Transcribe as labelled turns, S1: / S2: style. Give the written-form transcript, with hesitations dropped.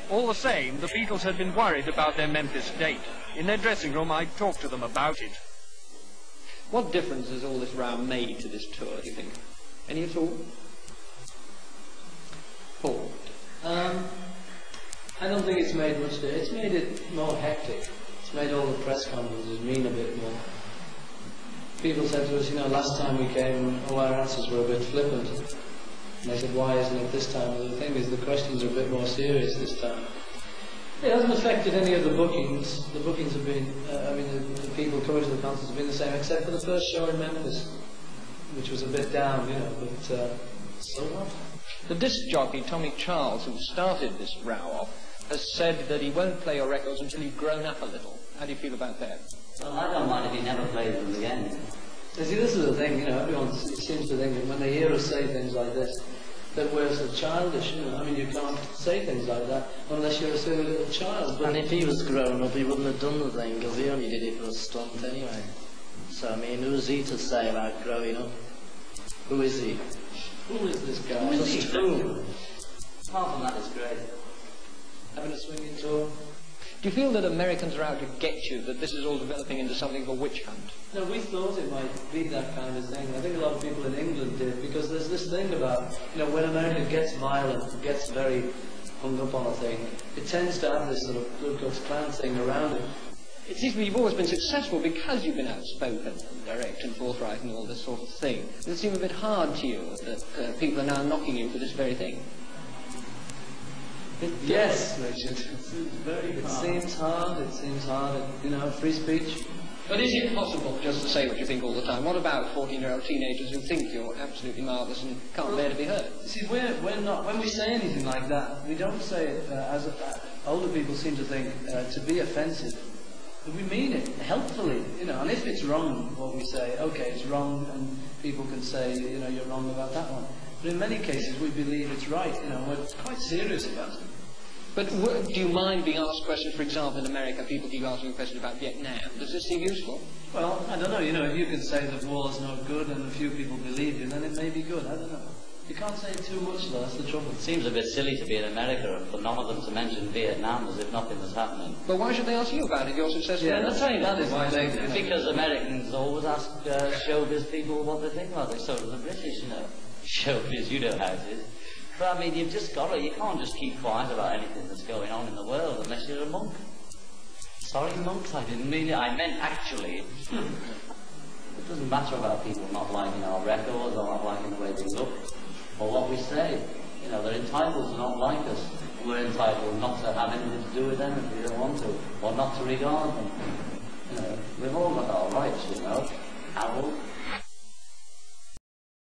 S1: All the same, the Beatles had been worried about their Memphis date. In their dressing room, I talked to them about it. What difference has all this row made to this tour, do you think? Any at all? Paul?
S2: I don't think it's made much difference. It's made it more hectic. It's made all the press conferences mean a bit more. People said to us, you know, last time we came, all our answers were a bit flippant. And they said, why isn't it this time? Well, the thing is, the questions are a bit more serious this time. It hasn't affected any of the bookings. The bookings have been, the people coming to the concerts have been the same, except for the first show in Memphis, which was a bit down, you know, but so what?
S1: The disc jockey, Tommy Charles, who started this row off, has said that he won't play your records until you've grown up a little. How do you feel about that?
S3: Well, I don't mind if he never plays them again.
S2: You see, this is the thing, you know, everyone seems to think that when they hear us say things like this, that we're so childish, you know. I mean, you can't say things like that unless you're a silly little child.
S4: But and if he was grown up, he wouldn't have done the thing, because he only did it for a stunt anyway. So, I mean, who's he to say about growing up? Who is he?
S2: Who is this guy?
S3: Who is he?
S2: Who?
S3: Apart from that, it's great.
S2: Having a swinging tour.
S1: Do you feel that Americans are out to get you, that this is all developing into something of a witch hunt?
S2: No, we thought it might be that kind of thing. I think a lot of people in England did, because there's this thing about, you know, when America gets violent, gets very hung up on a thing, it tends to have this sort of Ku Klux Klan thing around it.
S1: It seems to me you've always been successful because you've been outspoken and direct and forthright and all this sort of thing. Does it seem a bit hard to you that people are now knocking you for this very thing?
S2: Yes, Richard. It seems hard, you know, free speech.
S1: But is it possible just to say what you think all the time? What about 14-year-old teenagers who think you're absolutely marvellous and can't bear to be heard?
S2: See, we're not, when we say anything like that, we don't say it as older people seem to think, to be offensive. But we mean it helpfully, you know, and if it's wrong, what we say, okay, it's wrong, and people can say, you know, you're wrong about that one. But in many cases, we believe it's right, you know, we're quite serious about it.
S1: But do you mind being asked questions, for example, in America, people keep asking questions about Vietnam. Does this seem useful?
S2: Well, I don't know, you know, if you can say that war's no good and a few people believe you, then it may be good, I don't know. You can't say too much, though, that's the trouble.
S3: It seems a bit silly to be in America for none of them to mention Vietnam as if nothing was happening.
S1: But why should they ask you about it? You're successful.
S2: Yeah, that's right, that is why they...
S3: Because Americans always ask showbiz people what they think about it, so do the British, you know. Showbiz, you know how it is. But I mean, you've just got to, you can't just keep quiet about anything that's going on in the world unless you're a monk. Sorry, monks, I didn't mean it, I meant actually. It doesn't matter about people not liking our records or not liking the way they look or what we say. You know, they're entitled to not like us. We're entitled not to have anything to do with them if we don't want to, or not to regard them. You know, we've all got our rights, you know.